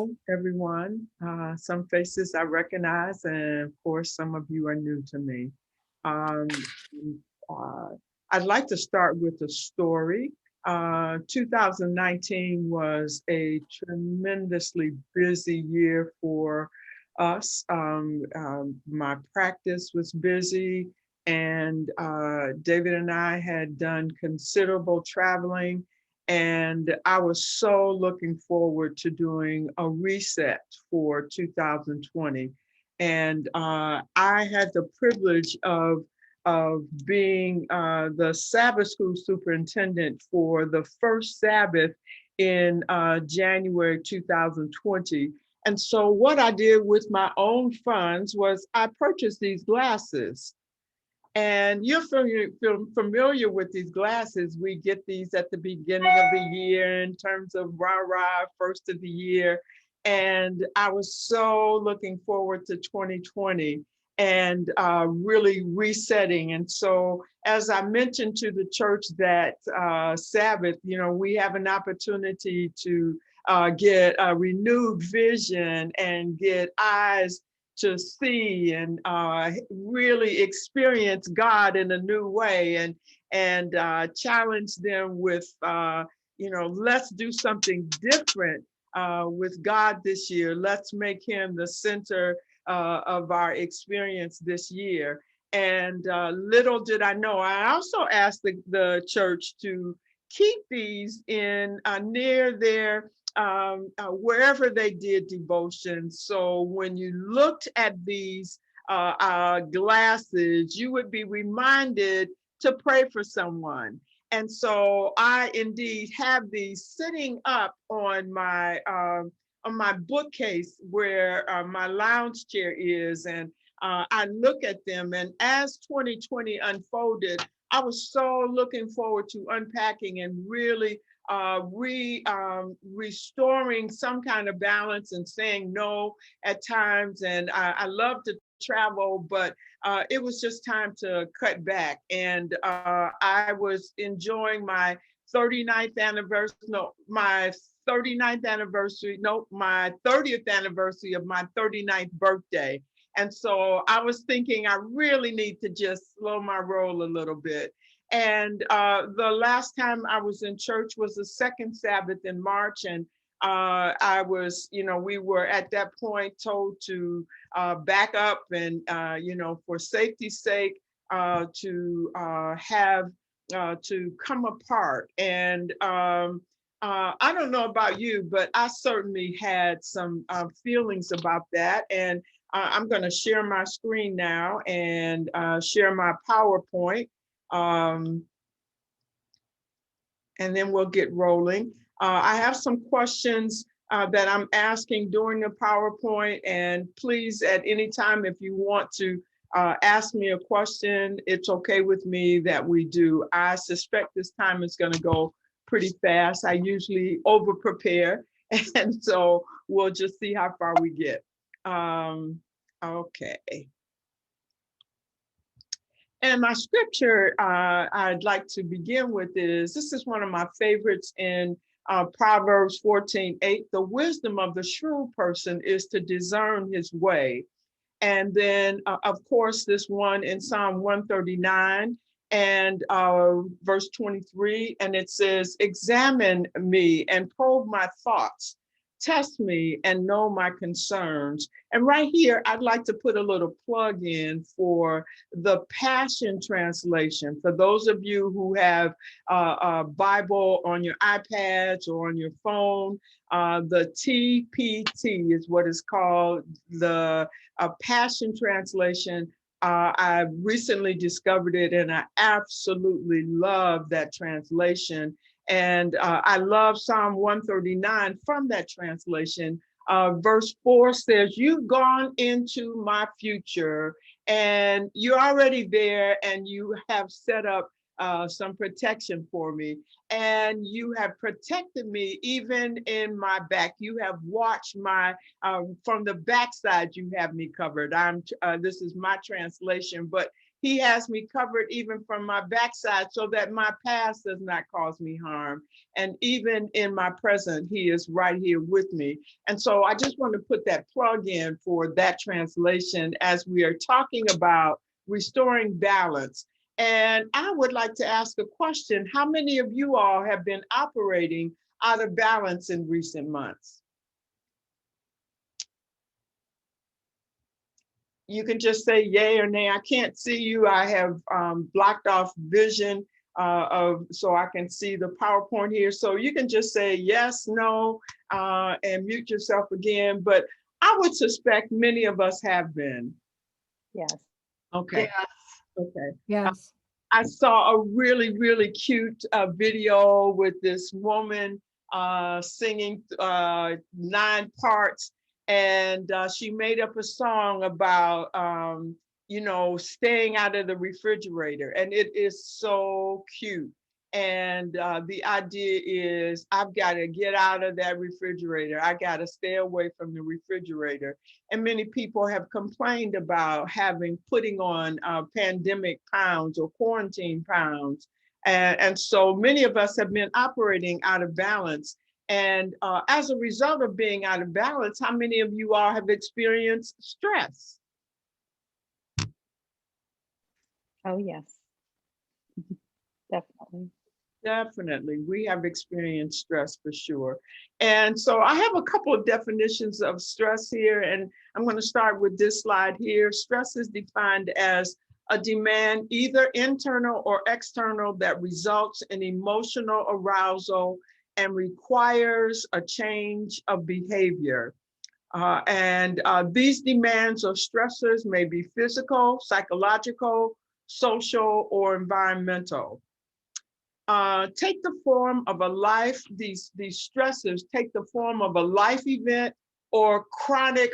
Hello, everyone. Some faces I recognize, and of course, some of you are new to me. Um, uh, I'd like to start with a story. 2019 was a tremendously busy year for us. My practice was busy, and David and I had done considerable traveling, and I was so looking forward to doing a reset for 2020. And I had the privilege of being the Sabbath school superintendent for the first Sabbath in January 2020. And so what I did with my own funds was I purchased these glasses. And you're familiar with these glasses. We get these at the beginning of the year in terms of rah-rah, first of the year. And I was so looking forward to 2020 and really resetting. And so as I mentioned to the church that Sabbath, we have an opportunity to get a renewed vision and get eyes to see and really experience God in a new way, and challenge them with let's do something different with God this year. Let's make him the center of our experience this year. And little did I know, I also asked the church to keep these in near their wherever they did devotion. So when you looked at these glasses, you would be reminded to pray for someone. And so I indeed have these sitting up on my bookcase where my lounge chair is, and I look at them. And as 2020 unfolded, I was so looking forward to unpacking and really restoring some kind of balance and saying no at times. And I love to travel, but it was just time to cut back. And I was enjoying my 39th anniversary, no, my 39th anniversary, no, my 30th anniversary of my 39th birthday. And so I was thinking I really need to just slow my roll a little bit. And the last time I was in church was the second Sabbath in March. And I was, we were at that point told to back up and, for safety's sake, to have to come apart. And I don't know about you, but I certainly had some feelings about that. And I'm going to share my screen now and share my PowerPoint. And then we'll get rolling. I have some questions that I'm asking during the PowerPoint, and please at any time if you want to ask me a question, it's okay with me that we do. I suspect this time is going to go pretty fast. I usually over prepare, and so we'll just see how far we get. Okay. And my scripture I'd like to begin with this is one of my favorites in Proverbs 14:8. The wisdom of the shrewd person is to discern his way. And then, of course, this one in Psalm 139 and verse 23, and it says, examine me and probe my thoughts. Test me and know my concerns. And right here, I'd like to put a little plug in for the Passion Translation. For those of you who have a Bible on your iPads or on your phone, the TPT is what is called the Passion Translation. I recently discovered it, and I absolutely love that translation. And I love Psalm 139 from that translation. Verse 4 says, you've gone into my future and you're already there, and you have set up some protection for me. And you have protected me even in my back. You have watched my, from the backside, you have me covered. This is my translation, but he has me covered even from my backside so that my past does not cause me harm. And even in my present, he is right here with me. And so I just want to put that plug in for that translation as we are talking about restoring balance. And I would like to ask a question. How many of you all have been operating out of balance in recent months? You can just say yay or nay. I can't see you. I have blocked off vision so I can see the PowerPoint here. So you can just say yes, no, and mute yourself again. But I would suspect many of us have been. Yes. Okay. Yes. Okay. Yes. I saw a really, really cute video with this woman singing 9 parts, and she made up a song about, staying out of the refrigerator, and it is so cute. And the idea is I've got to get out of that refrigerator. I got to stay away from the refrigerator. And many people have complained about putting on pandemic pounds or quarantine pounds. And so many of us have been operating out of balance. And as a result of being out of balance, how many of you all have experienced stress? Oh, yes. Definitely. Definitely, we have experienced stress for sure. And so I have a couple of definitions of stress here, and I'm going to start with this slide here. Stress is defined as a demand, either internal or external, that results in emotional arousal and requires a change of behavior. These demands or stressors may be physical, psychological, social, or environmental. Take the form of a life, these stressors take the form of a life event or chronic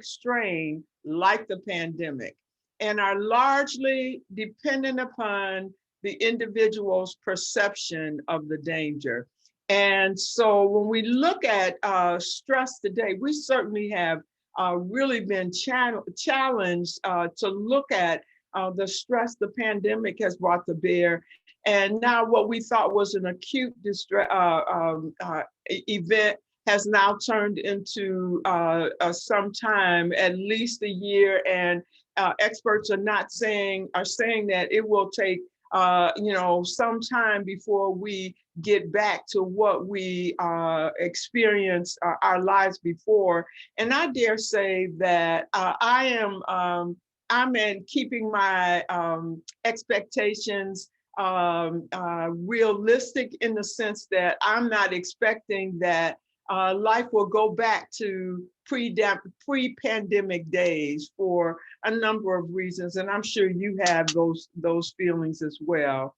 strain like the pandemic, and are largely dependent upon the individual's perception of the danger. And so when we look at stress today, we certainly have really been challenged to look at the stress the pandemic has brought to bear. And now what we thought was an acute event has now turned into some time, at least a year. And experts are saying that it will take some time before we get back to what we experienced our lives before. And I dare say that I'm in keeping my expectations realistic, in the sense that I'm not expecting that life will go back to pre-pandemic days for a number of reasons, and I'm sure you have those feelings as well.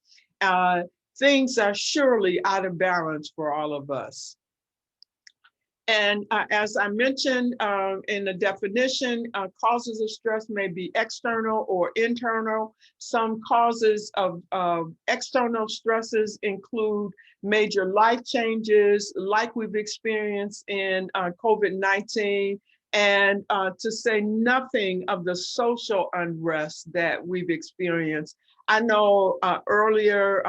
Things are surely out of balance for all of us. And as I mentioned in the definition, causes of stress may be external or internal. Some causes of external stresses include major life changes like we've experienced in COVID-19, and to say nothing of the social unrest that we've experienced. I know earlier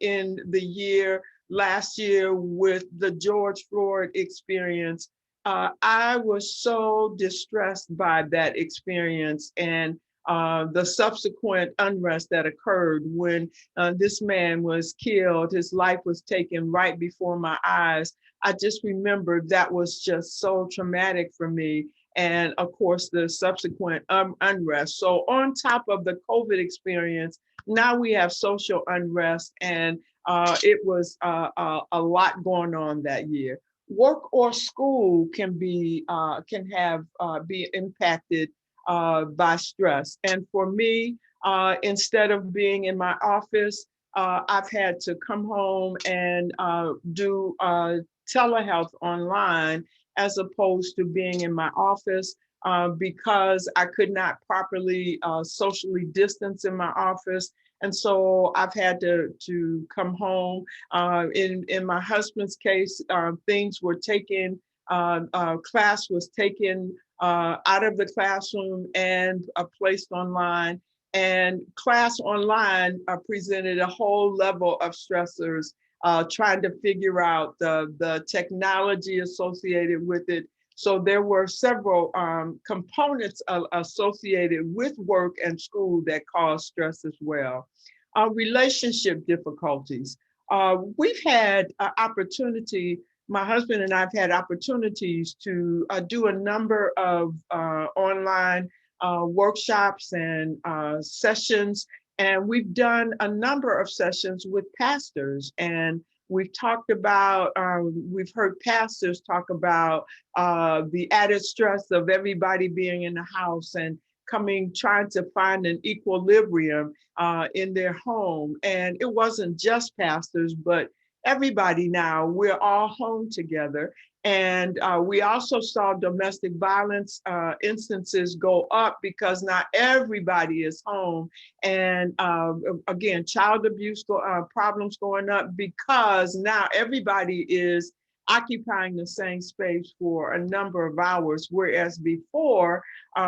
in the year, last year with the George Floyd experience, I was so distressed by that experience and the subsequent unrest that occurred when this man was killed. His life was taken right before my eyes. I just remember that was just so traumatic for me. And of course, the subsequent unrest. So on top of the COVID experience, now we have social unrest, and it was a lot going on that year. Work or school can be impacted by stress. And for me, instead of being in my office, I've had to come home and do telehealth online as opposed to being in my office, because I could not properly socially distance in my office. And so I've had to come home. In my husband's case, things were taken, class was taken out of the classroom and placed online. And class online presented a whole level of stressors, trying to figure out the technology associated with it. So there were several components associated with work and school that caused stress as well. Relationship difficulties. We've had opportunity, my husband and I've had opportunities to do a number of online workshops and sessions. And we've done a number of sessions with pastors. And we've talked about, we've heard pastors talk about the added stress of everybody being in the house and trying to find an equilibrium in their home. And it wasn't just pastors, but everybody now, we're all home together. And we also saw domestic violence instances go up because not everybody is home. And again, child abuse problems going up because now everybody is occupying the same space for a number of hours, whereas before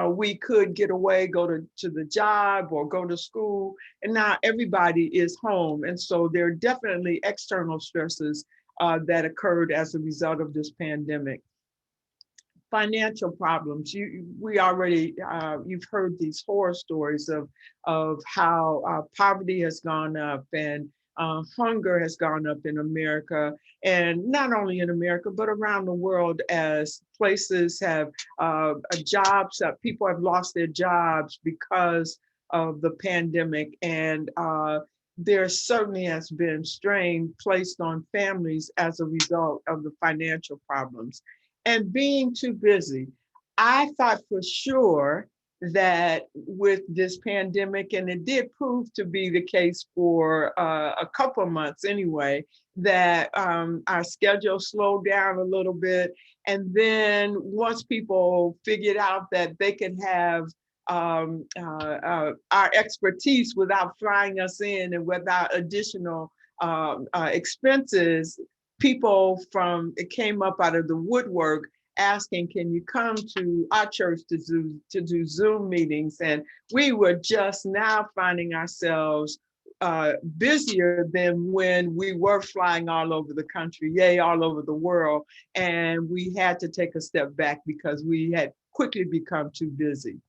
we could get away, go to the job or go to school, and now everybody is home. And so there are definitely external stresses that occurred as a result of this pandemic. Financial problems. We already, you've heard these horror stories of how poverty has gone up and hunger has gone up in America, and not only in America, but around the world as places have jobs, people have lost their jobs because of the pandemic. And there certainly has been strain placed on families as a result of the financial problems. And being too busy. I thought for sure that with this pandemic, and it did prove to be the case for a couple of months anyway, that our schedule slowed down a little bit. And then once people figured out that they could have our expertise without flying us in and without additional expenses, people it came up out of the woodwork asking, can you come to our church to do Zoom meetings? And we were just now finding ourselves busier than when we were flying all over the country, yay, all over the world. And we had to take a step back because we had quickly become too busy.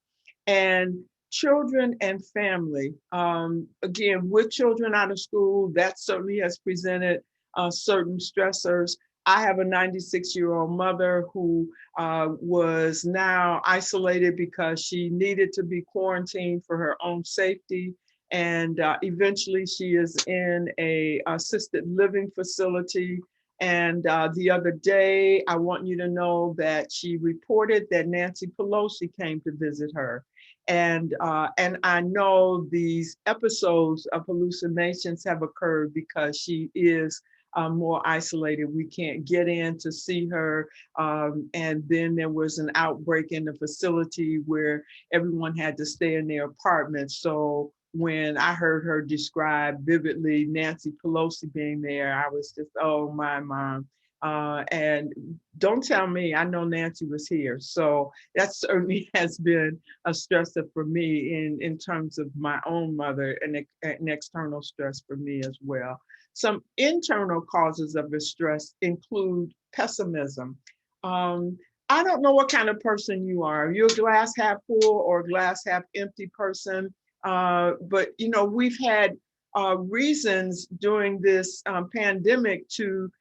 And children and family, again, with children out of school, that certainly has presented certain stressors. I have a 96-year-old mother who was now isolated because she needed to be quarantined for her own safety. And eventually she is in a assisted living facility. And the other day, I want you to know that she reported that Nancy Pelosi came to visit her. And I know these episodes of hallucinations have occurred because she is more isolated. We can't get in to see her. And then there was an outbreak in the facility where everyone had to stay in their apartments. So when I heard her describe vividly Nancy Pelosi being there, I was just, oh, my mom. And don't tell me, I know Nancy was here. So that certainly has been a stressor for me in terms of my own mother, and an external stress for me as well. Some internal causes of the stress include pessimism. I don't know what kind of person you are. You're a glass half full or a glass half empty person. But we've had reasons during this pandemic to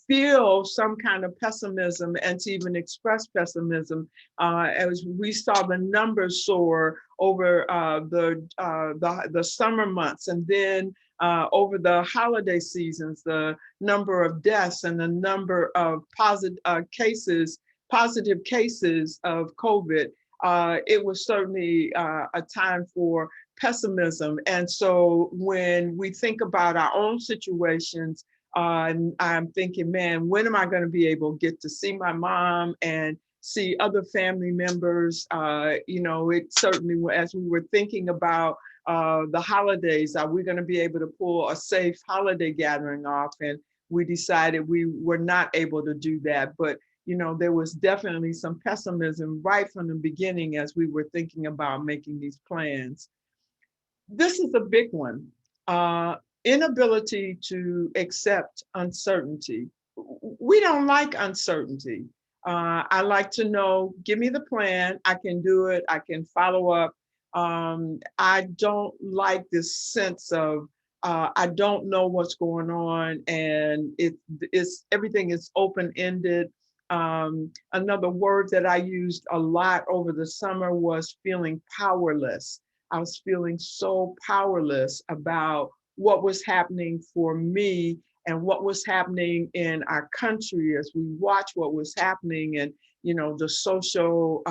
feel some kind of pessimism and to even express pessimism, as we saw the numbers soar over the summer months, and then over the holiday seasons, the number of deaths and the number of positive cases of COVID. It was certainly a time for pessimism. And so when we think about our own situations, I'm thinking, man, when am I going to be able to get to see my mom and see other family members? It certainly, as we were thinking about the holidays, are we going to be able to pull a safe holiday gathering off? And we decided we were not able to do that. But there was definitely some pessimism right from the beginning as we were thinking about making these plans. This is a big one. Inability to accept uncertainty. We don't like uncertainty. I like to know, give me the plan, I can do it, I can follow up. I don't like this sense of I don't know what's going on, and it's everything is open-ended. Another word that I used a lot over the summer was feeling powerless. I was feeling so powerless about what was happening for me and what was happening in our country as we watch what was happening, and the social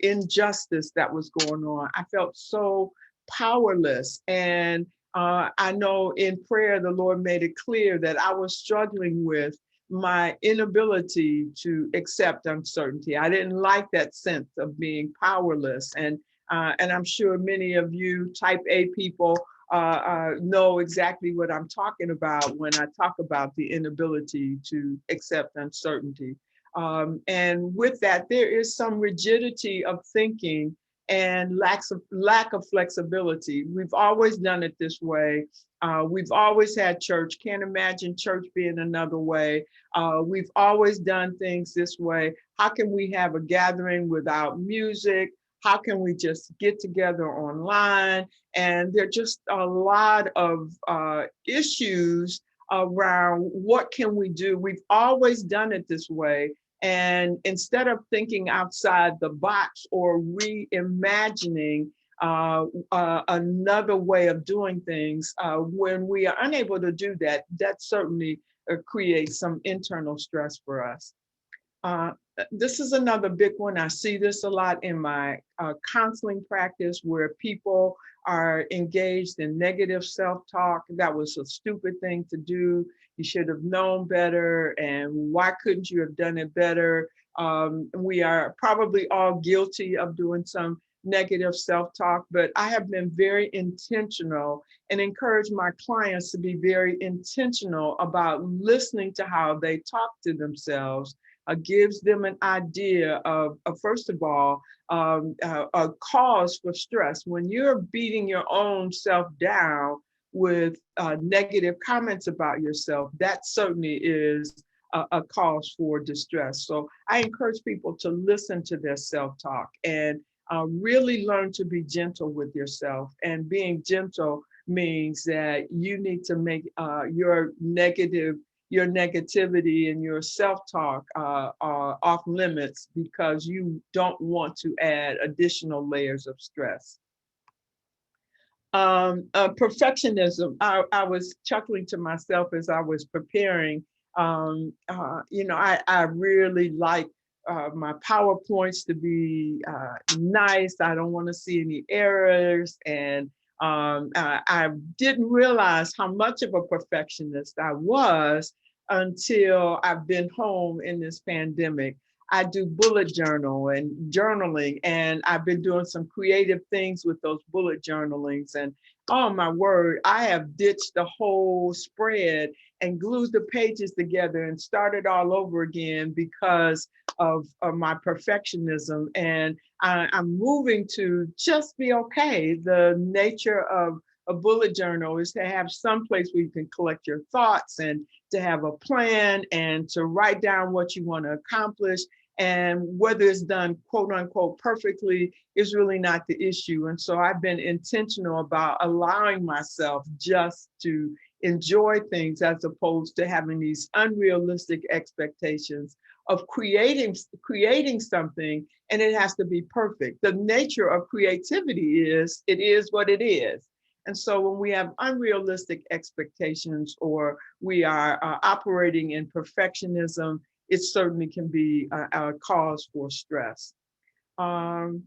injustice that was going on. I felt so powerless, and I know in prayer the Lord made it clear that I was struggling with my inability to accept uncertainty. I didn't like that sense of being powerless, and I'm sure many of you type A people know exactly what I'm talking about when I talk about the inability to accept uncertainty. And with that, there is some rigidity of thinking and lack of flexibility. We've always done it this way. We've always had church. Can't imagine church being another way. We've always done things this way. How can we have a gathering without music? How can we just get together online? And there are just a lot of issues around what can we do. We've always done it this way. And instead of thinking outside the box or reimagining another way of doing things, when we are unable to do that, that certainly creates some internal stress for us. Uh, this is another big one. I see this a lot in my counseling practice where people are engaged in negative self-talk. That was a stupid thing to do. You should have known better. And why couldn't you have done it better? We are probably all guilty of doing some negative self-talk, but I have been very intentional and encourage my clients to be very intentional about listening to how they talk to themselves. Gives them an idea of first of all, a cause for stress. When you're beating your own self down with negative comments about yourself, that certainly is a cause for distress. So I encourage people to listen to their self-talk and really learn to be gentle with yourself. And being gentle means that you need to make your negativity and your self-talk are off limits because you don't want to add additional layers of stress. Perfectionism. I was chuckling to myself as I was preparing. I really like my PowerPoints to be nice. I don't want to see any errors. And I didn't realize how much of a perfectionist I was until I've been home in this pandemic. I do bullet journal and journaling, and I've been doing some creative things with those bullet journalings. And oh my word, I have ditched the whole spread and glued the pages together and started all over again because of my perfectionism. And I'm moving to just be okay. The nature of a bullet journal is to have some place where you can collect your thoughts and to have a plan and to write down what you want to accomplish. And whether it's done quote unquote perfectly is really not the issue. And so I've been intentional about allowing myself just to enjoy things as opposed to having these unrealistic expectations of creating something, and it has to be perfect. The nature of creativity is it is what it is. And so when we have unrealistic expectations or we are operating in perfectionism, it certainly can be a cause for stress. All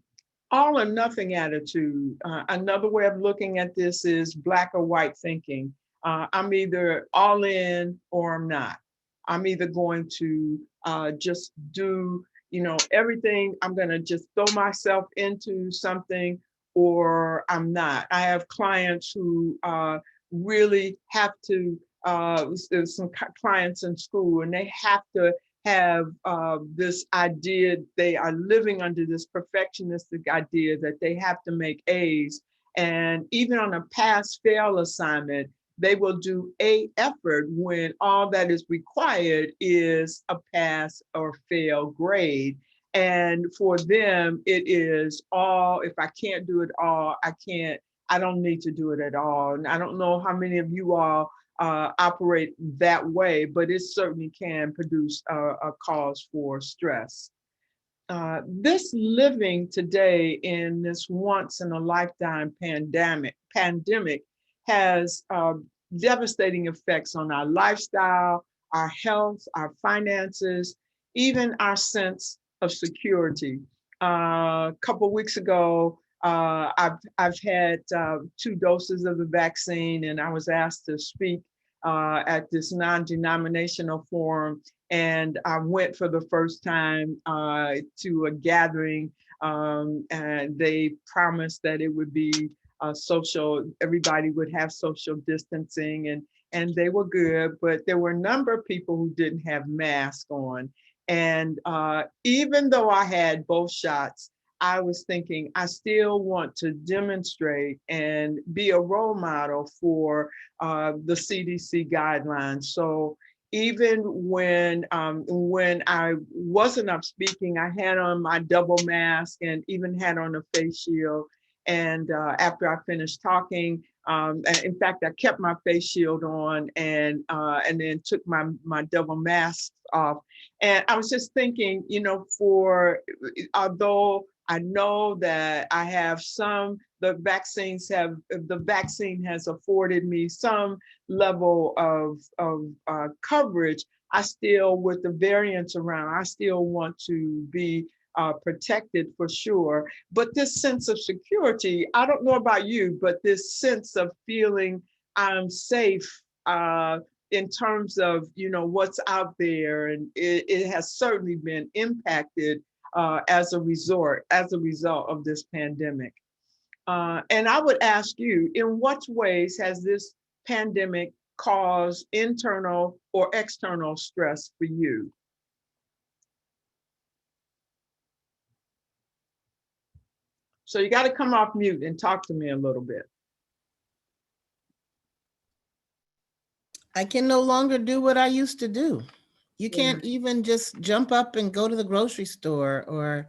or nothing attitude. Another way of looking at this is black or white thinking. I'm either all in or I'm not. I'm either going to just do, everything. I'm going to just throw myself into something, or I'm not. I have clients who really have to, there's some clients in school, and they have to have this idea, they are living under this perfectionistic idea that they have to make A's. And even on a pass-fail assignment, they will do a effort when all that is required is a pass or fail grade. And for them, it is all, if I can't do it all, I don't need to do it at all. And I don't know how many of you all operate that way, but it certainly can produce a cause for stress. This living today in this once in a lifetime pandemic has devastating effects on our lifestyle, our health, our finances, even our sense of security. A couple weeks ago, I've had 2 doses of the vaccine, and I was asked to speak at this non-denominational forum, and I went for the first time to a gathering, and they promised that it would be social, everybody would have social distancing, and they were good, but there were a number of people who didn't have masks on. And even though I had both shots, I was thinking, I still want to demonstrate and be a role model for the CDC guidelines. So even when I wasn't up speaking, I had on my double mask and even had on a face shield. And after I finished talking, and in fact, I kept my face shield on and then took my double mask off. And I was just thinking, you know, although I know that I have the vaccine has afforded me some level of coverage. I still, with the variants around, I still want to be protected for sure. But this sense of security, I don't know about you, but this sense of feeling I'm safe in terms of, you know, what's out there, and it has certainly been impacted as a result of this pandemic. And I would ask you, in what ways has this pandemic caused internal or external stress for you? So you got to come off mute and talk to me a little bit. I can no longer do what I used to do. You can't even just jump up and go to the grocery store or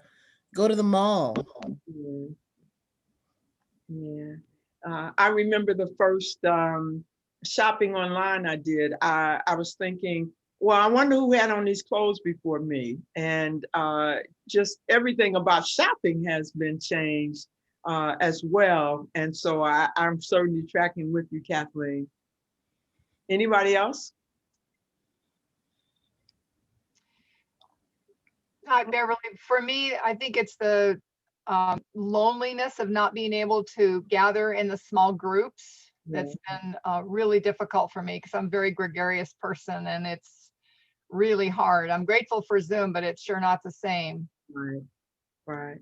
go to the mall. Yeah. I remember the first shopping online I did. I was thinking, well, I wonder who had on these clothes before me. And just everything about shopping has been changed as well. And so I'm certainly tracking with you, Kathleen. Anybody else? Beverly, for me, I think it's the loneliness of not being able to gather in the small groups. That's been really difficult for me because I'm a very gregarious person, and it's really hard. I'm grateful for Zoom, but it's sure not the same. Right.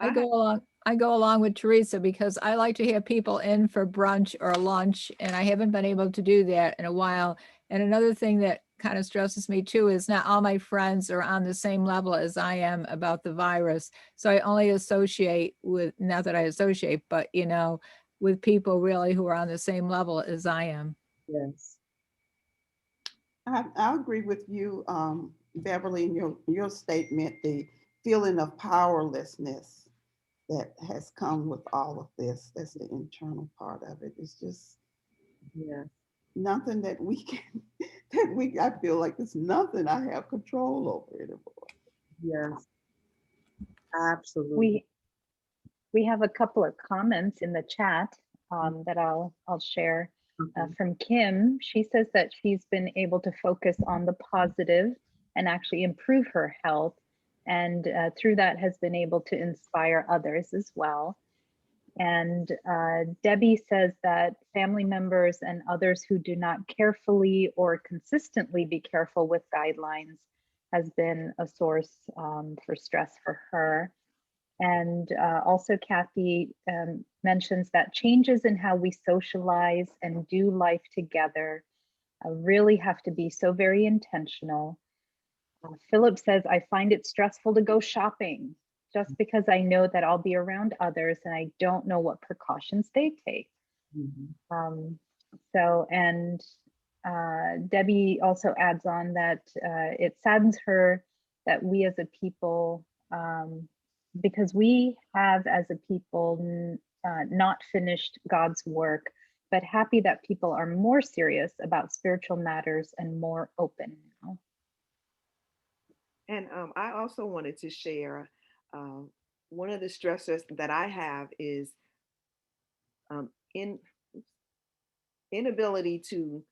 I go along with Teresa because I like to have people in for brunch or lunch, and I haven't been able to do that in a while. And another thing that kind of stresses me too is not all my friends are on the same level as I am about the virus. So I only associate with, not that I associate, but you know, with people really who are on the same level as I am. Yes. I agree with you, Beverly, in your statement, the feeling of powerlessness that has come with all of this. That's the internal part of it. It's just nothing that we can, I feel like it's nothing I have control over anymore. Yes, absolutely. We have a couple of comments in the chat that I'll share. From Kim, she says that she's been able to focus on the positive and actually improve her health, and through that has been able to inspire others as well. And Debbie says that family members and others who do not carefully or consistently be careful with guidelines has been a source for stress for her. And also Kathy mentions that changes in how we socialize and do life together really have to be so very intentional. Philip says, I find it stressful to go shopping just because I know that I'll be around others and I don't know what precautions they take. Mhm. And Debbie also adds on that it saddens her that we as a people, because we have as a people not finished God's work, but happy that people are more serious about spiritual matters and more open now. And I also wanted to share one of the stressors that I have is in inability to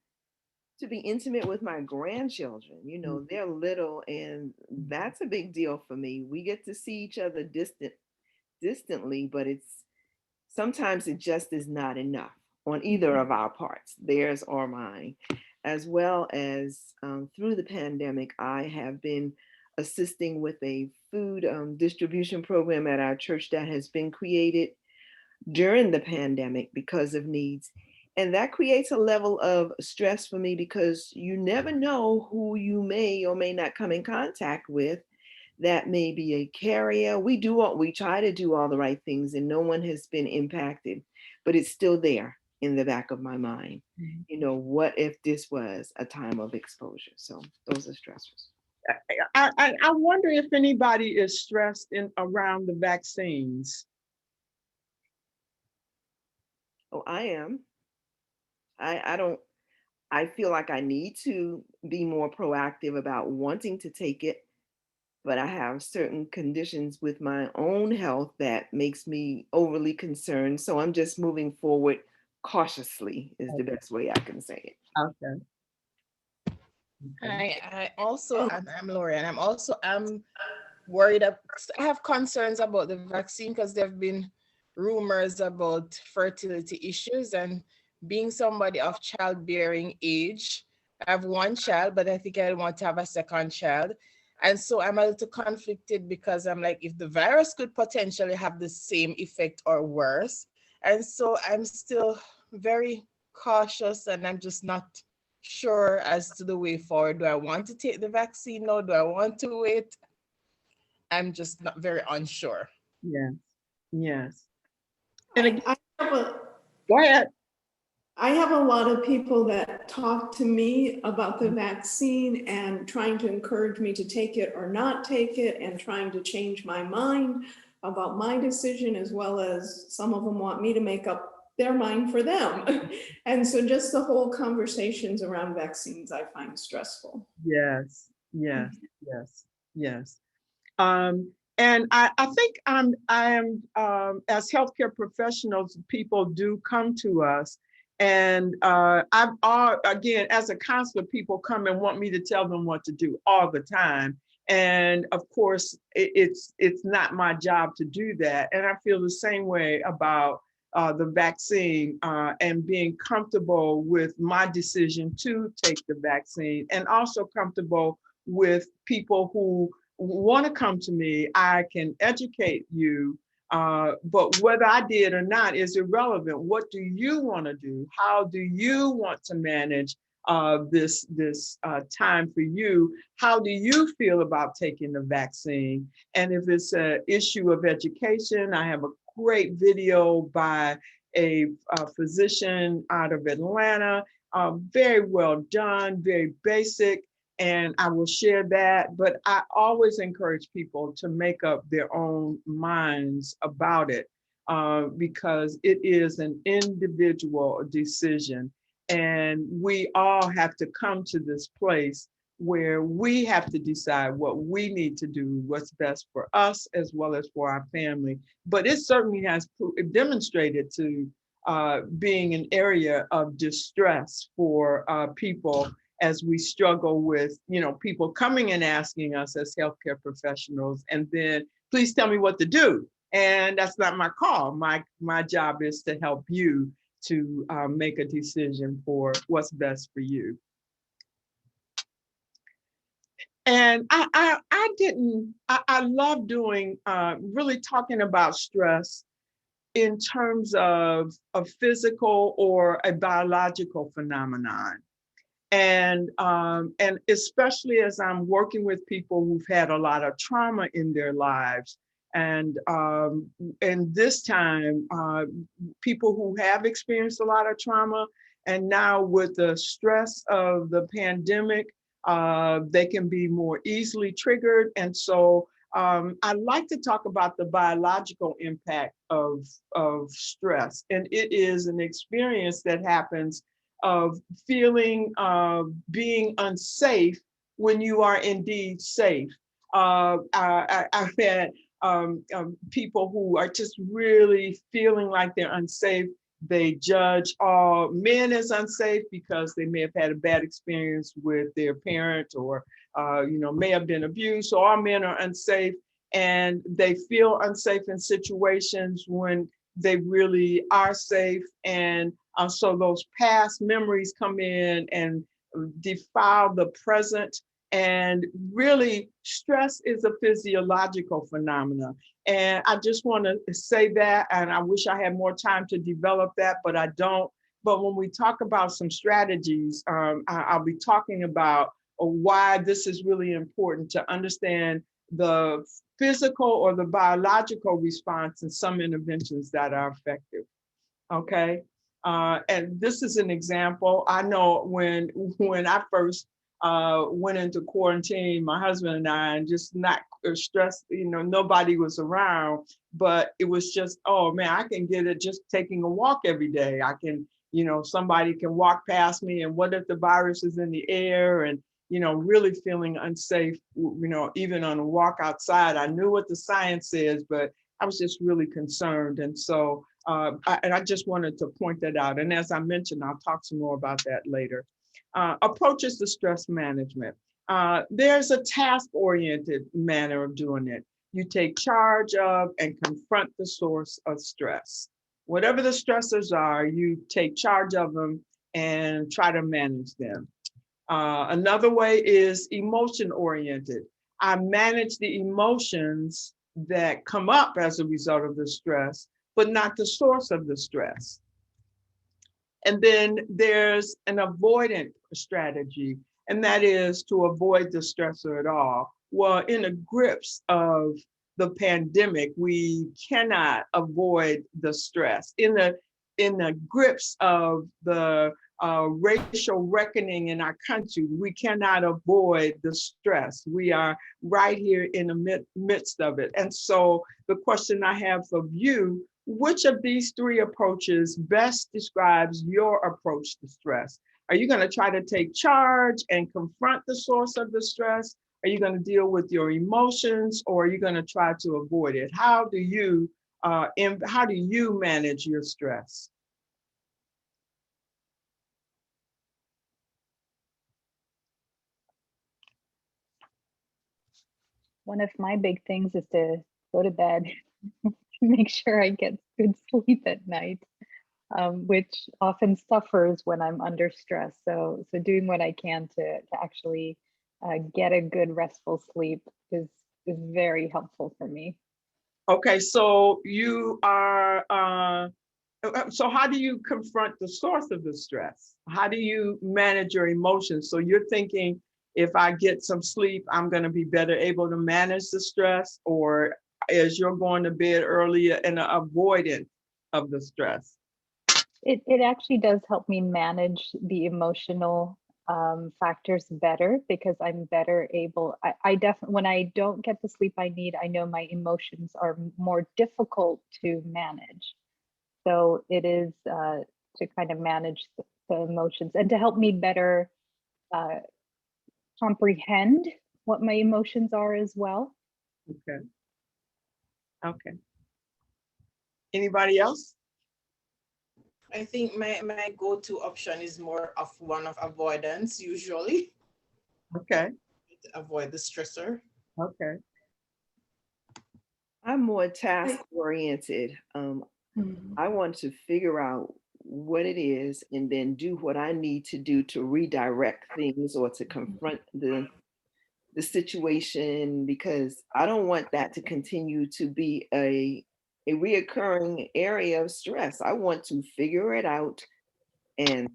be intimate with my grandchildren. You know, they're little, and that's a big deal for me. We get to see each other distantly, but it's sometimes it just is not enough on either of our parts, theirs or mine. As well as through the pandemic, I have been assisting with a food distribution program at our church that has been created during the pandemic because of needs. And that creates a level of stress for me because you never know who you may or may not come in contact with that may be a carrier. We try to do all the right things and no one has been impacted, but it's still there in the back of my mind. You know, what if this was a time of exposure? So those are stressors. I wonder if anybody is stressed around the vaccines. Oh, I am. I feel like I need to be more proactive about wanting to take it, but I have certain conditions with my own health that makes me overly concerned. So I'm just moving forward cautiously is the best way I can say it. Okay. I also, I'm Lori, and I'm worried. I have concerns about the vaccine because there have been rumors about fertility issues, and being somebody of childbearing age, I have one child, but I think I want to have a second child. And so I'm a little conflicted because I'm like, if the virus could potentially have the same effect or worse. And so I'm still very cautious and I'm just not sure as to the way forward. Do I want to take the vaccine now? Do I want to wait? I'm just not very unsure. Yes. Yes. And And I have go ahead. I have a lot of people that talk to me about the vaccine and trying to encourage me to take it or not take it and trying to change my mind about my decision, as well as some of them want me to make up their mind for them. And so just the whole conversations around vaccines I find stressful. Yes. Yes. Yes. Yes. And I think I am as healthcare professionals, people do come to us, and again, as a counselor, people come and want me to tell them what to do all the time. And of course, it's not my job to do that. And I feel the same way about the vaccine and being comfortable with my decision to take the vaccine, and also comfortable with people who want to come to me. I can educate you, but whether I did or not is irrelevant. What do you want to do? How do you want to manage this time for you? How do you feel about taking the vaccine? And if it's an issue of education, I have a great video by a physician out of Atlanta, very well done, very basic. And I will share that, but I always encourage people to make up their own minds about it because it is an individual decision. And we all have to come to this place where we have to decide what we need to do, what's best for us as well as for our family. But it certainly has demonstrated to being an area of distress for people as we struggle with, people coming and asking us as healthcare professionals, and then please tell me what to do. And that's not my call. My job is to help you to make a decision for what's best for you. And I love doing, really talking about stress in terms of a physical or a biological phenomenon. And especially as I'm working with people who've had a lot of trauma in their lives, and this time, people who have experienced a lot of trauma, and now with the stress of the pandemic, they can be more easily triggered. And so I like to talk about the biological impact of stress. And it is an experience that happens of feeling being unsafe when you are indeed safe. I've had people who are just really feeling like they're unsafe. They judge all men as unsafe because they may have had a bad experience with their parent, or may have been abused. So all men are unsafe, and they feel unsafe in situations when they really are safe. And so those past memories come in and defile the present. And really, stress is a physiological phenomenon. And I just want to say that, and I wish I had more time to develop that, but I don't. But when we talk about some strategies, I'll be talking about why this is really important to understand the physical or the biological response and some interventions that are effective. Okay. And this is an example. I know when I first went into quarantine, my husband and I, and just not stressed, nobody was around, but it was just, oh man, I can get it just taking a walk every day. I can, somebody can walk past me, and what if the virus is in the air? And, really feeling unsafe, even on a walk outside. I knew what the science says, but I was just really concerned. And so, I just wanted to point that out. And as I mentioned, I'll talk some more about that later. Approaches to stress management. There's a task-oriented manner of doing it. You take charge of and confront the source of stress. Whatever the stressors are, you take charge of them and try to manage them. Another way is emotion-oriented. I manage the emotions that come up as a result of the stress, but not the source of the stress. And then there's an avoidant strategy, and that is to avoid the stressor at all. Well, in the grips of the pandemic, we cannot avoid the stress. In the grips of the racial reckoning in our country, we cannot avoid the stress. We are right here in the midst of it. And so the question I have for you, which of these three approaches best describes your approach to stress? Are you going to try to take charge and confront the source of the stress? Are you going to deal with your emotions, or are you going to try to avoid it? How do you manage your stress? One of my big things is to go to bed, make sure I get good sleep at night, which often suffers when I'm under stress. So doing what I can to actually get a good restful sleep is very helpful for me. Okay, so you are, so how do you confront the source of the stress? How do you manage your emotions? So you're thinking, if I get some sleep, I'm going to be better able to manage the stress, or as you're going to bed earlier, an avoidance of the stress? It actually does help me manage the emotional factors better, because I'm better able, I definitely, when I don't get the sleep I need, I know my emotions are more difficult to manage. So it is to kind of manage the emotions and to help me better comprehend what my emotions are as well. Okay. Okay. Anybody else? I think my go-to option is more of one of avoidance, usually. Okay. To avoid the stressor. Okay. I'm more task oriented. I want to figure out what it is and then do what I need to do to redirect things or to confront the situation, because I don't want that to continue to be a reoccurring area of stress. I want to figure it out and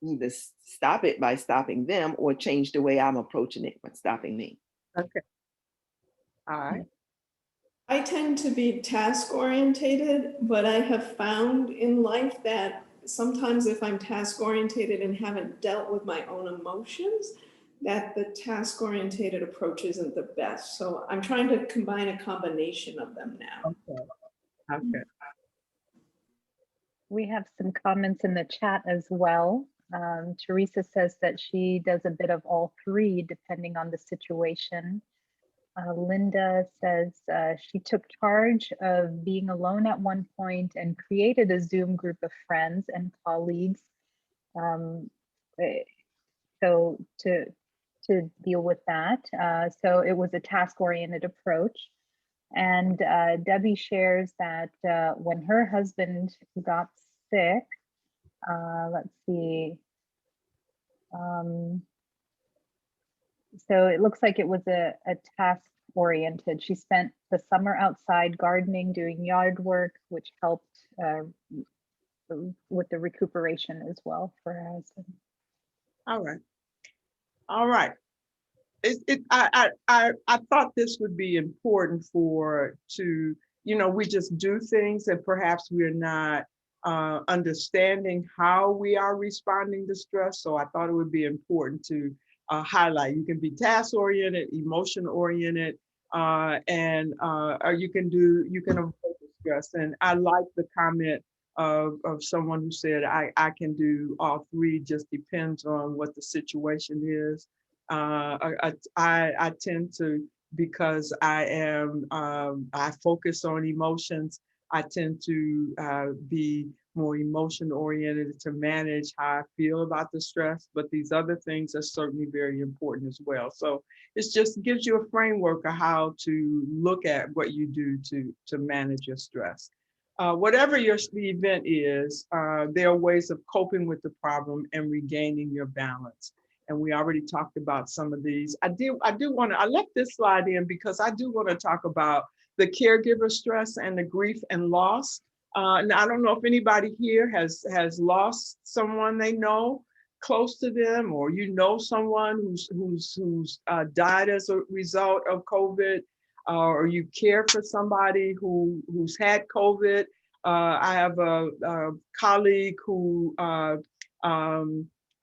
either stop it by stopping them or change the way I'm approaching it by stopping me. Okay. All right. I tend to be task orientated, but I have found in life that sometimes if I'm task orientated and haven't dealt with my own emotions, that the task orientated approach isn't the best. So I'm trying to combine a combination of them now. Okay. Okay. We have some comments in the chat as well. Teresa says that she does a bit of all three depending on the situation. Linda says she took charge of being alone at one point and created a Zoom group of friends and colleagues. So to deal with that. So it was a task-oriented approach. And Debbie shares that when her husband got sick, let's see. So it looks like it was a task oriented. She spent the summer outside gardening, doing yard work, which helped with the recuperation as well for her husband. All right. All right. I thought this would be important we just do things and perhaps we're not understanding how we are responding to stress. So I thought it would be important to highlight. You can be task oriented, emotion oriented, or you can avoid the stress. And I like the comment of someone who said, I can do all three, just depends on what the situation is. I tend to, because I focus on emotions, I tend to be more emotion oriented to manage how I feel about the stress, but these other things are certainly very important as well. So it just gives you a framework of how to look at what you do to manage your stress. Whatever the event is, there are ways of coping with the problem and regaining your balance. And we already talked about some of these. I left this slide in because I do want to talk about the caregiver stress and the grief and loss. Now, I don't know if anybody here has lost someone they know close to them, or someone who's died as a result of COVID, or you care for somebody who's had COVID. I have a colleague who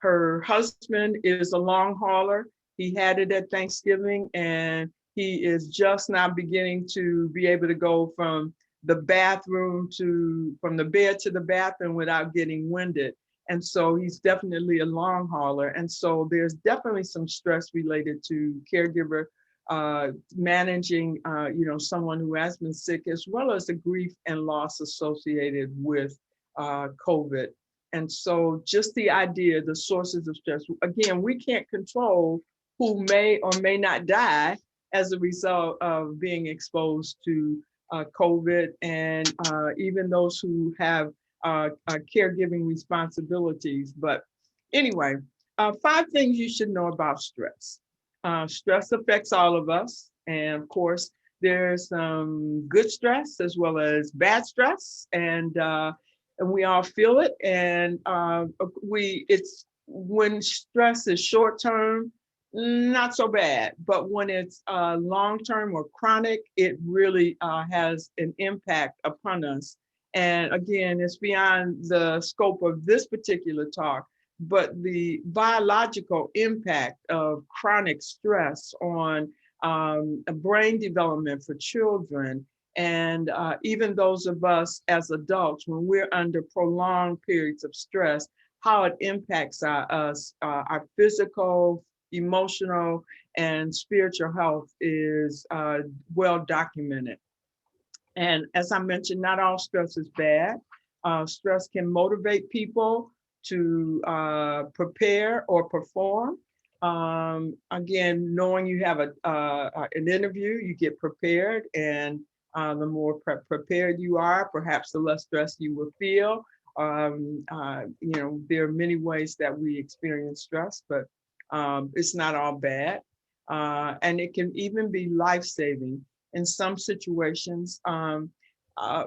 her husband is a long hauler. He had it at Thanksgiving, and he is just now beginning to be able to go from the bed to the bathroom without getting winded. And so he's definitely a long hauler. And so there's definitely some stress related to caregiver managing, someone who has been sick, as well as the grief and loss associated with COVID. And so just the idea, the sources of stress, again, we can't control who may or may not die as a result of being exposed to COVID, and even those who have caregiving responsibilities. But anyway, 5 things you should know about stress. Stress affects all of us. And of course, there's some good stress as well as bad stress. And we all feel it. And it's when stress is short term, not so bad, but when it's long-term or chronic, it really has an impact upon us. And again, it's beyond the scope of this particular talk, but the biological impact of chronic stress on brain development for children, and even those of us as adults, when we're under prolonged periods of stress, how it impacts our physical, emotional, and spiritual health is well documented. And as I mentioned, not all stress is bad. Stress can motivate people to prepare or perform. Again, knowing you have an interview, you get prepared, and the more prepared you are, perhaps the less stress you will feel. There are many ways that we experience stress, but it's not all bad. And it can even be life-saving in some situations.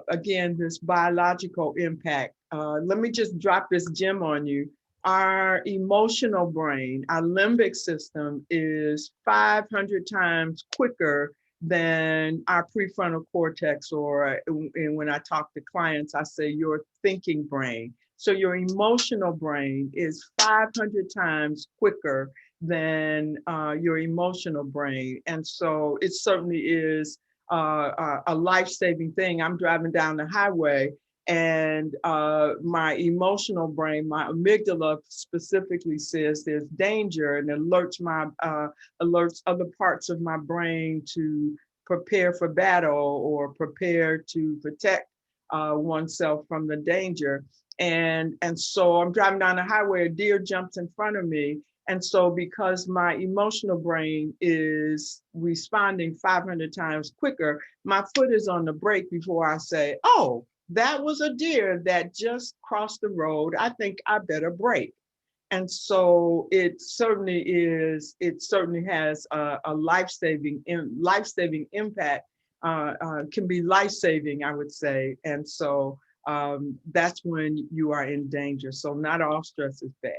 Again, this biological impact. Let me just drop this gem on you. Our emotional brain, our limbic system is 500 times quicker than our prefrontal cortex, or and when I talk to clients, I say your thinking brain. So your emotional brain is 500 times quicker than your emotional brain. And so it certainly is a life-saving thing. I'm driving down the highway and my emotional brain, my amygdala specifically says there's danger and alerts other parts of my brain to prepare for battle or prepare to protect oneself from the danger. And so I'm driving down the highway, a deer jumps in front of me. And so because my emotional brain is responding 500 times quicker, my foot is on the brake before I say, oh, that was a deer that just crossed the road. I think I better brake. And so it certainly has a life-saving impact, can be life-saving, I would say. And so that's when you are in danger. So not all stress is bad.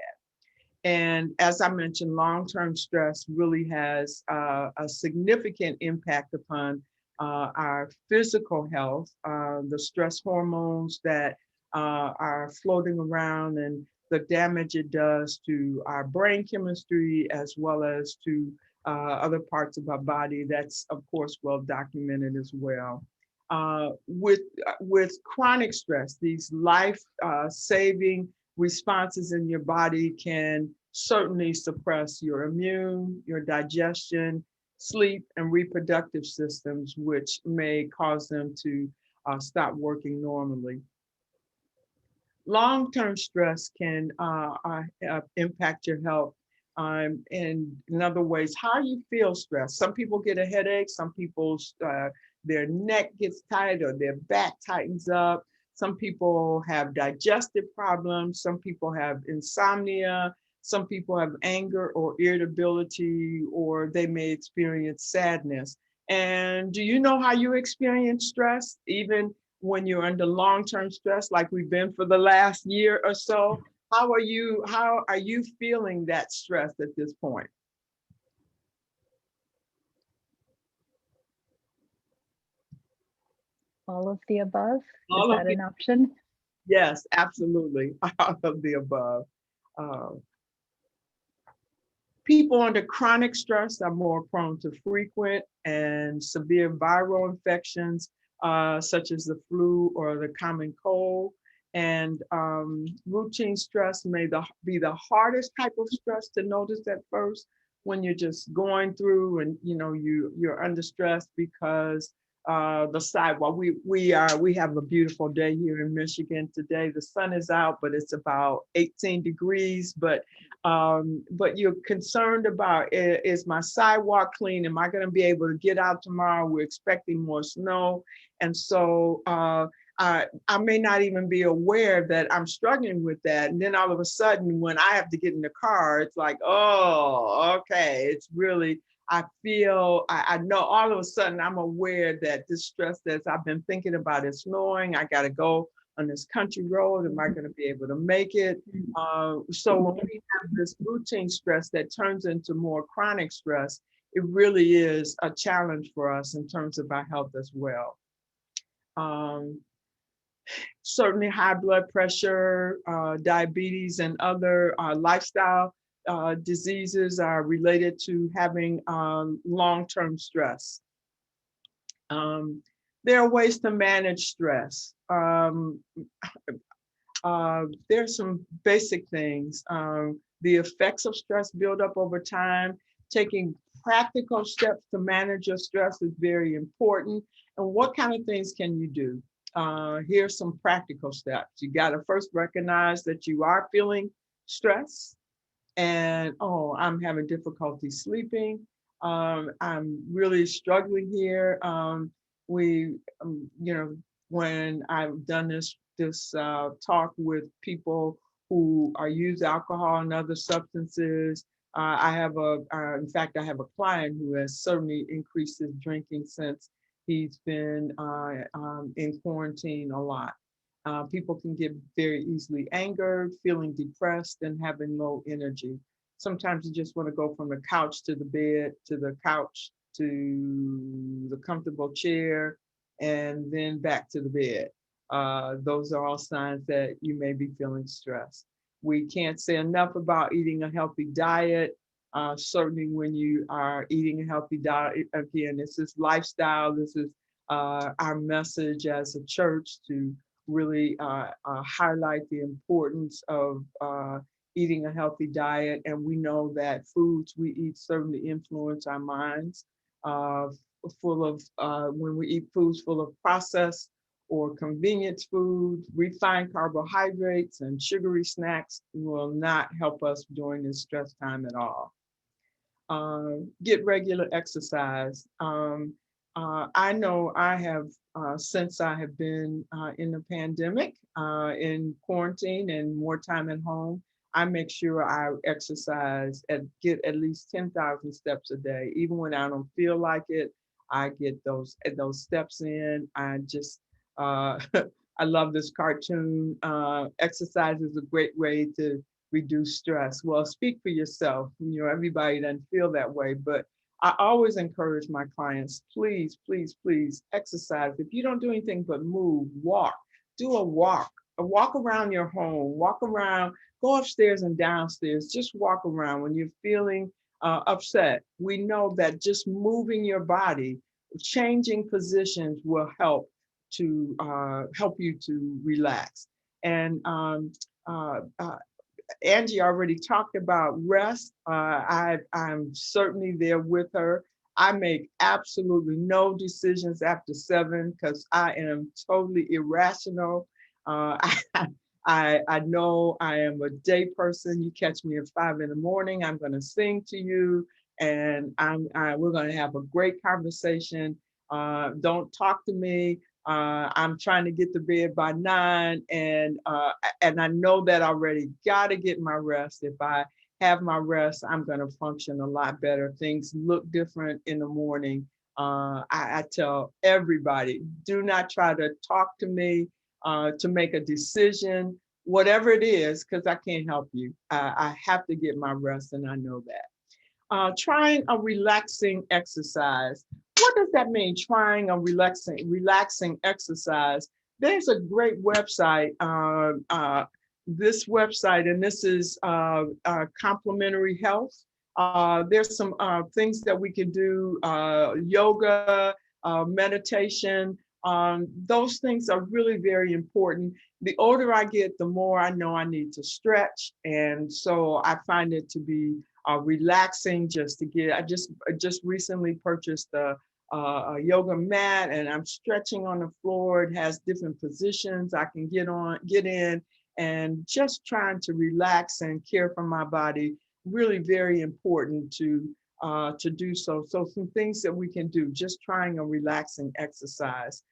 And as I mentioned, long-term stress really has a significant impact upon our physical health, the stress hormones that are floating around and the damage it does to our brain chemistry as well as to other parts of our body. That's, of course, well documented as well. With chronic stress, these life-saving responses in your body can certainly suppress your immune, your digestion, sleep, and reproductive systems, which may cause them to stop working normally. Long-term stress can impact your health in other ways. How you feel stressed. Some people get a headache, some people's their neck gets tight or their back tightens up. Some people have digestive problems. Some people have insomnia. Some people have anger or irritability, or they may experience sadness. And do you know how you experience stress, even when you're under long-term stress, like we've been for the last year or so? How are you feeling that stress at this point? All of the above? Is All of that the, an option? yes, absolutely. All of the above. People under chronic stress are more prone to frequent and severe viral infections, such as the flu or the common cold. And routine stress may be the hardest type of stress to notice at first when you're just going through and you're under stress because the sidewalk. We have a beautiful day here in Michigan today. The sun is out, but it's about 18 degrees. But you're concerned about, is my sidewalk clean? Am I going to be able to get out tomorrow? We're expecting more snow. And so I may not even be aware that I'm struggling with that. And then all of a sudden, when I have to get in the car, it's like, oh, okay. It's really, I know all of a sudden I'm aware that this stress that I've been thinking about is snowing. I got to go on this country road. Am I going to be able to make it? So when we have this routine stress that turns into more chronic stress, it really is a challenge for us in terms of our health as well. Certainly high blood pressure, diabetes, and other lifestyle diseases are related to having long-term stress. There are ways to manage stress. There's some basic things. The effects of stress build up over time. Taking practical steps to manage your stress is very important. And what kind of things can you do? Here's some practical steps. You got to first recognize that you are feeling stress and, oh, I'm having difficulty sleeping. I'm really struggling here. When I've done this talk with people who are use alcohol and other substances, in fact, I have a client who has certainly increased his drinking since he's been in quarantine a lot. People can get very easily angered, feeling depressed, and having low energy. Sometimes you just want to go from the couch to the bed, to the couch to the comfortable chair, and then back to the bed. Those are all signs that you may be feeling stressed. We can't say enough about eating a healthy diet. Certainly when you are eating a healthy diet, again, this is lifestyle. This is our message as a church to really highlight the importance of eating a healthy diet. And we know that foods we eat certainly influence our minds. Full of when we eat foods full of processed or convenience food, refined carbohydrates and sugary snacks will not help us during this stress time at all. Get regular exercise. I know I have, since I have been in the pandemic, in quarantine and more time at home, I make sure I exercise and get at least 10,000 steps a day. Even when I don't feel like it, I get those steps in. I just, I love this cartoon. Exercise is a great way to reduce stress. Well, speak for yourself. You know, everybody doesn't feel that way, but I always encourage my clients, please, please, please exercise. If you don't do anything but move, walk, do a walk around your home, walk around, go upstairs and downstairs, just walk around when you're feeling upset. We know that just moving your body, changing positions will help you to relax. And Angie already talked about rest. I'm certainly there with her. I make absolutely no decisions after 7 because I am totally irrational. I know I am a day person. You catch me at 5 in the morning, I'm going to sing to you, and we're going to have a great conversation. Don't talk to me. I'm trying to get to bed by 9, and I know that already. Got to get my rest. If I have my rest, I'm going to function a lot better. Things look different in the morning. I tell everybody, do not try to talk to me to make a decision, whatever it is, because I can't help you. I have to get my rest, and I know that. Trying a relaxing exercise. What does that mean, trying a relaxing exercise? There's a great website, this website, and this is Complementary Health. There's some things that we can do, yoga, meditation. Those things are really very important. The older I get, the more I know I need to stretch. And so I find it to be relaxing just to get, I just recently purchased a yoga mat, and I'm stretching on the floor. It has different positions I can get in, and just trying to relax and care for my body. Really very important to do so. So some things that we can do, just trying a relaxing exercise.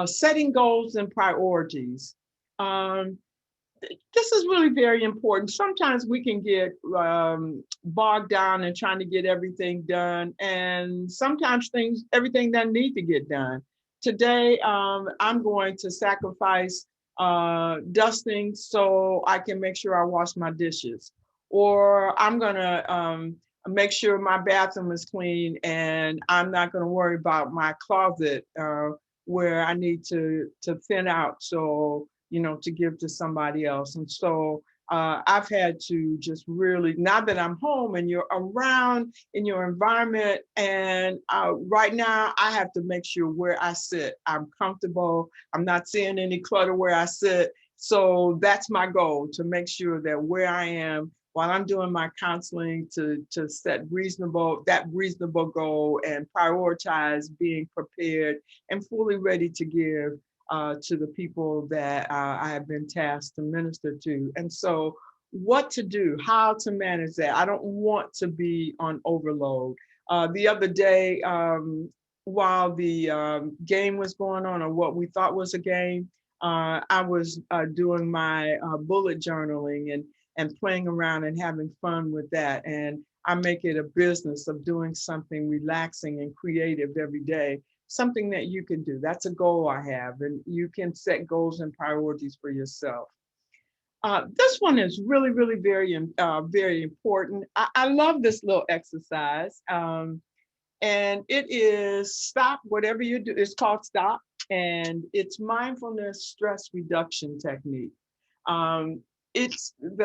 Setting goals and priorities. This is really very important. Sometimes we can get bogged down in trying to get everything done, and sometimes everything doesn't need to get done. Today, I'm going to sacrifice dusting so I can make sure I wash my dishes, or I'm gonna make sure my bathroom is clean, and I'm not gonna worry about my closet where I need to thin out, so to give to somebody else. And so I've had to just really, now that I'm home and you're around in your environment, and right now I have to make sure where I sit, I'm comfortable. I'm not seeing any clutter where I sit. So that's my goal, to make sure that where I am while I'm doing my counseling, to set that reasonable goal and prioritize being prepared and fully ready to give to the people that I have been tasked to minister to. And so what to do, how to manage that. I don't want to be on overload. The other day, while the game was going on, or what we thought was a game, I was doing my bullet journaling and playing around and having fun with that. And I make it a business of doing something relaxing and creative every day, something that you can do. That's a goal I have, and you can set goals and priorities for yourself. This one is really, really very important. I love this little exercise. And it is stop whatever you do. It's called stop, and it's mindfulness stress reduction technique. Um, it's an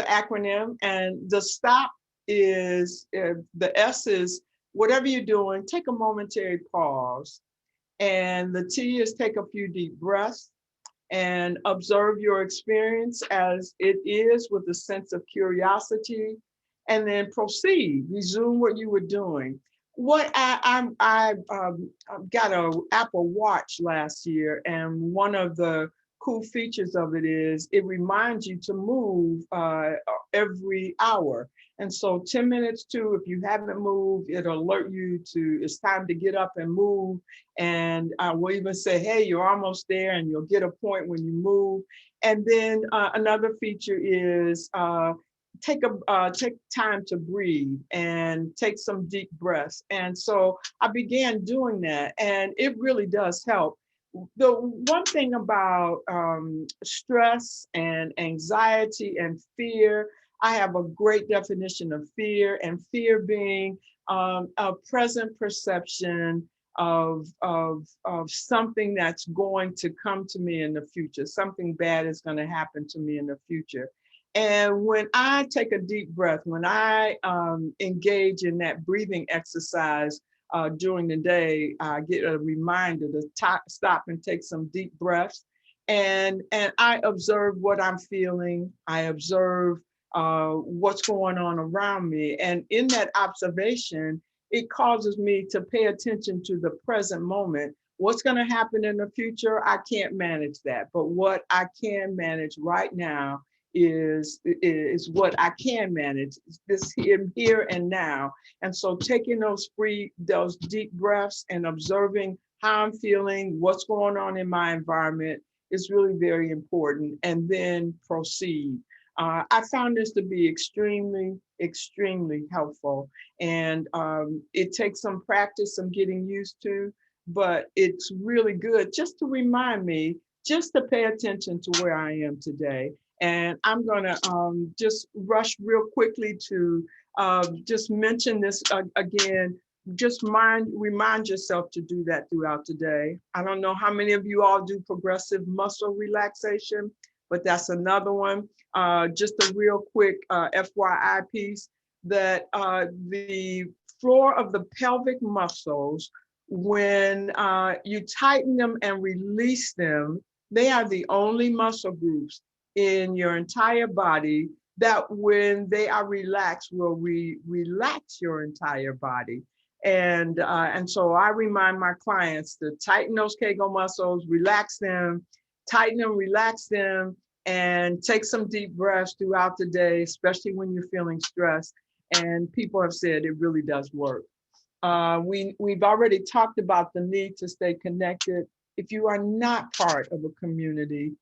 acronym, and the stop is the S is whatever you're doing. Take a momentary pause, and the T is take a few deep breaths and observe your experience as it is with a sense of curiosity, and then proceed, resume what you were doing. What I got a Apple Watch last year, and one of the cool features of it is it reminds you to move every hour. And so 10 minutes to, if you haven't moved, it'll alert you to, it's time to get up and move. And I will even say, hey, you're almost there, and you'll get a point when you move. And then another feature is take time to breathe and take some deep breaths. And so I began doing that, and it really does help. The one thing about stress and anxiety and fear, I have a great definition of fear, and fear being a present perception of something that's going to come to me in the future. Something bad is going to happen to me in the future. And when I take a deep breath, when I engage in that breathing exercise during the day, I get a reminder to stop and take some deep breaths. And I observe what I'm feeling. I observe what's going on around me. And in that observation, it causes me to pay attention to the present moment. What's going to happen in the future, I can't manage that. But what I can manage right now is what I can manage, this here and now. And so taking those deep breaths and observing how I'm feeling, what's going on in my environment is really very important, and then proceed. I found this to be extremely, extremely helpful. And it takes some practice, some getting used to, but it's really good just to remind me, just to pay attention to where I am today. And I'm gonna just rush real quickly to just mention this again. Just remind yourself to do that throughout the day. I don't know how many of you all do progressive muscle relaxation, but that's another one. Just a real quick FYI piece, that the floor of the pelvic muscles, when you tighten them and release them, they are the only muscle groups in your entire body that when they are relaxed will relax your entire body. And so I remind my clients to tighten those Kegel muscles, relax them, tighten them, relax them, and take some deep breaths throughout the day, especially when you're feeling stressed. And people have said it really does work. We've already talked about the need to stay connected. If you are not part of a community,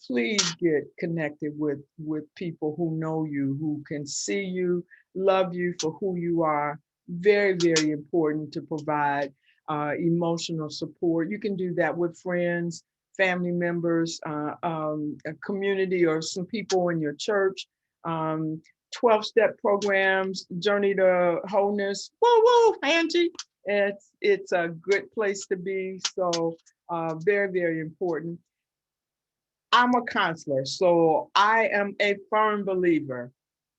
please get connected with people who know you, who can see you, love you for who you are. Very, very important to provide emotional support. You can do that with friends, family members, a community, or some people in your church. 12-step programs, Journey to Wholeness. Whoa, whoa, Angie. It's a good place to be. So very, very important. I'm a counselor, so I am a firm believer.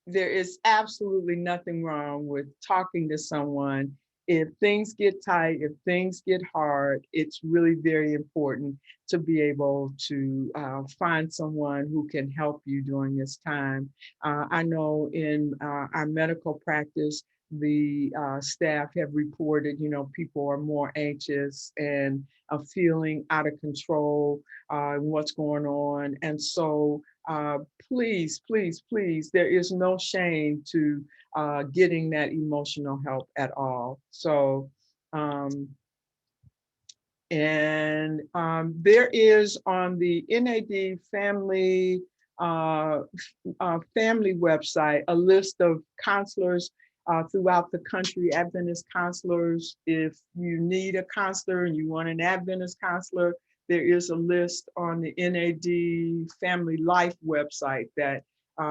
There is absolutely nothing wrong with talking to someone. If things get tight, if things get hard, it's really very important to be able to find someone who can help you during this time. I know in our medical practice, the staff have reported, people are more anxious and feeling out of control what's going on. And so please, please, please, there is no shame to getting that emotional help at all. So, there is on the NAD family family website, a list of counselors throughout the country, Adventist counselors. If you need a counselor and you want an Adventist counselor, there is a list on the NAD Family Life website that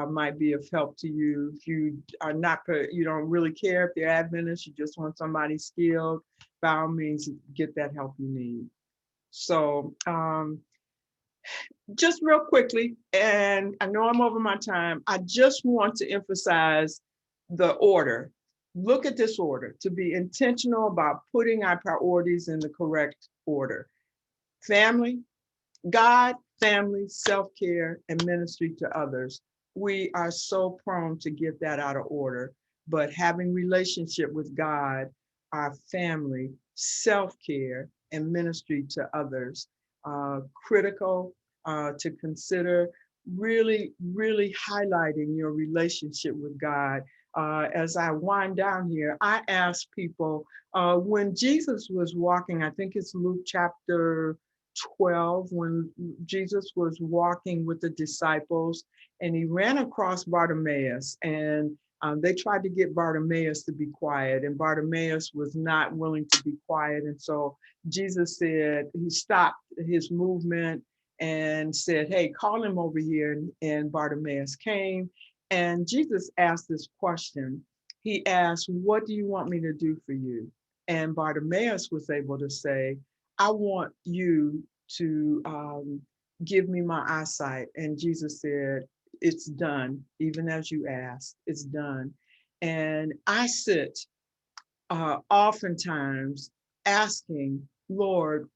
might be of help to you. If you are not, you don't really care if they're Adventist, you just want somebody skilled, by all means, get that help you need. So just real quickly, and I know I'm over my time, I just want to emphasize the order. Look at this order, to be intentional about putting our priorities in the correct order. Family, God, family, self-care, and ministry to others. We are so prone to get that out of order, but having relationship with God, our family, self-care, and ministry to others, critical to consider, really, really highlighting your relationship with God. As I wind down here, I ask people, when Jesus was walking, I think it's Luke chapter 12, when Jesus was walking with the disciples and he ran across Bartimaeus, and they tried to get Bartimaeus to be quiet, and Bartimaeus was not willing to be quiet. And so Jesus said, he stopped his movement and said, hey, call him over here. And Bartimaeus came, and Jesus asked this question. He asked, what do you want me to do for you? And Bartimaeus was able to say, I want you to give me my eyesight. And Jesus said, it's done, even as you asked, it's done. And I sit oftentimes asking, Lord,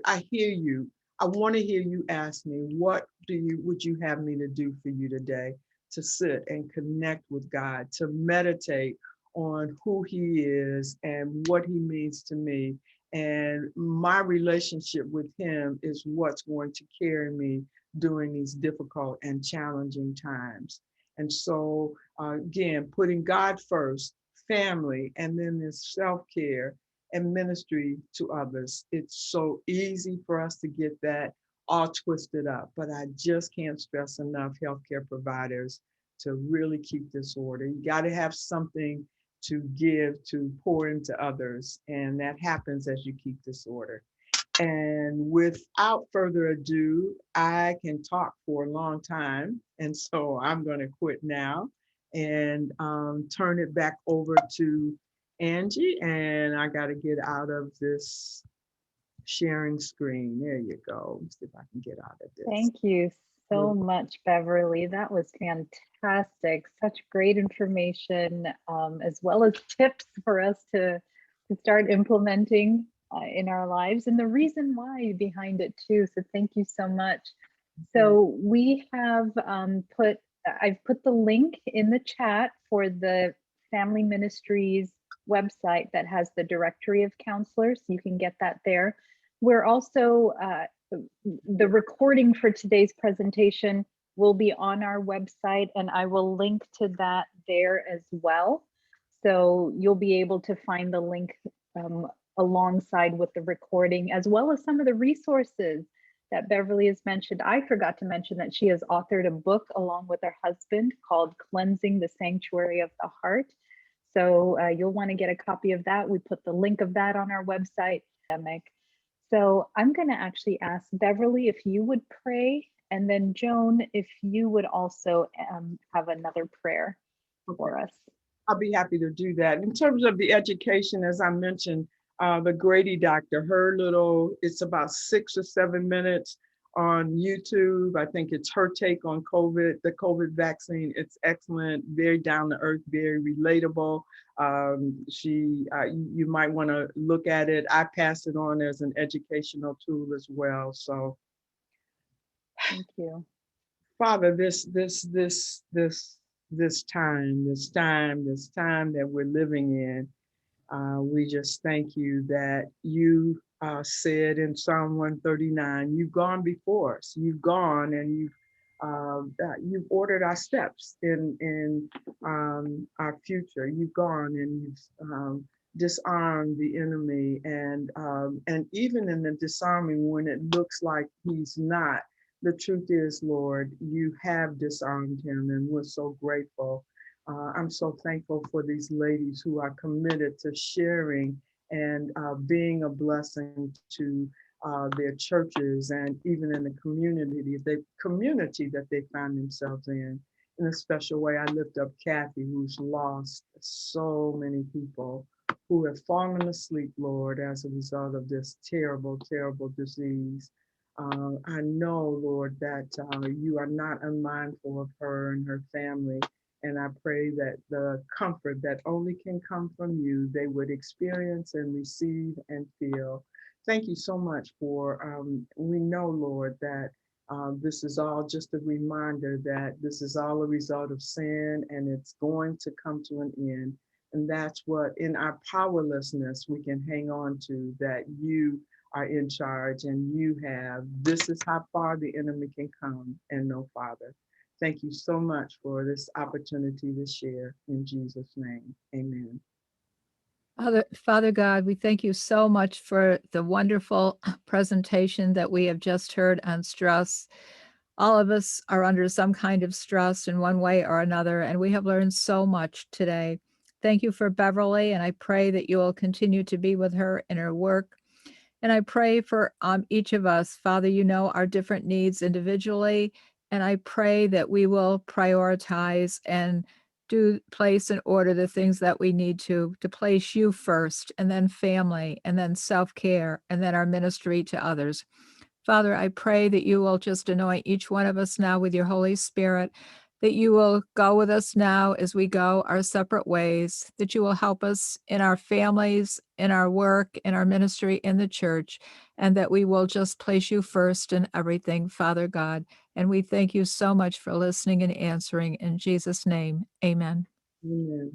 I hear you. I want to hear you ask me, what would you have me to do for you today? To sit and connect with God, to meditate on who he is and what he means to me. And my relationship with him is what's going to carry me during these difficult and challenging times. And so again, putting God first, family, and then this self-care and ministry to others. It's so easy for us to get that all twisted up, but I just can't stress enough healthcare providers to really keep this order. You got to have something to give, to pour into others, and that happens as you keep this order. And without further ado, I can talk for a long time, and so I'm going to quit now and turn it back over to Angie, and I got to get out of this sharing screen. There you go. Let's see if I can get out of this. Thank you so much, Beverly. That was fantastic. Such great information, as well as tips for us to start implementing in our lives, and the reason why behind it too. So thank you so much. So we have I've put the link in the chat for the Family Ministries website that has the directory of counselors. You can get that there. We're also, the recording for today's presentation will be on our website, and I will link to that there as well. So you'll be able to find the link alongside with the recording, as well as some of the resources that Beverly has mentioned. I forgot to mention that she has authored a book along with her husband called Cleansing the Sanctuary of the Heart. So you'll want to get a copy of that. We put the link of that on our website. So I'm going to actually ask Beverly if you would pray, and then Joan, if you would also have another prayer for us. I'll be happy to do that. In terms of the education, as I mentioned, the Grady Doctor, it's about 6 or 7 minutes on YouTube. I think it's her take on COVID, the COVID vaccine. It's excellent, very down to earth, very relatable. You might want to look at it. I pass it on as an educational tool as well. So, thank you, Father. This time that we're living in. We just thank you that you said in Psalm 139, you've gone before us. You've gone and you've ordered our steps in our future. You've gone and you've disarmed the enemy, and even in the disarming, when it looks like he's not the truth is, Lord, you have disarmed him, and we're so grateful. I'm so thankful for these ladies who are committed to sharing and being a blessing to their churches and even in the community that they find themselves in. In a special way, I lift up Kathy, who's lost so many people who have fallen asleep, Lord, as a result of this terrible, terrible disease. I know, Lord, that you are not unmindful of her and her family. And I pray that the comfort that only can come from you, they would experience and receive and feel. Thank you so much for, we know, Lord, that this is all just a reminder that this is all a result of sin and it's going to come to an end. And that's what, in our powerlessness, we can hang on to, that you are in charge and you have, this is how far the enemy can come and no farther. Thank you so much for this opportunity to share in Jesus' name. Amen. Father God, we thank you so much for the wonderful presentation that we have just heard on stress. All of us are under some kind of stress in one way or another, and we have learned so much today. Thank you for Beverly, and I pray that you will continue to be with her in her work. And I pray for each of us. Father, you know our different needs individually, and I pray that we will prioritize and place in order the things that we need to place you first, and then family, and then self-care, and then our ministry to others. Father, I pray that you will just anoint each one of us now with your Holy Spirit, that you will go with us now as we go our separate ways, that you will help us in our families, in our work, in our ministry, in the church, and that we will just place you first in everything, Father God. And we thank you so much for listening and answering. In Jesus' name, amen. Amen.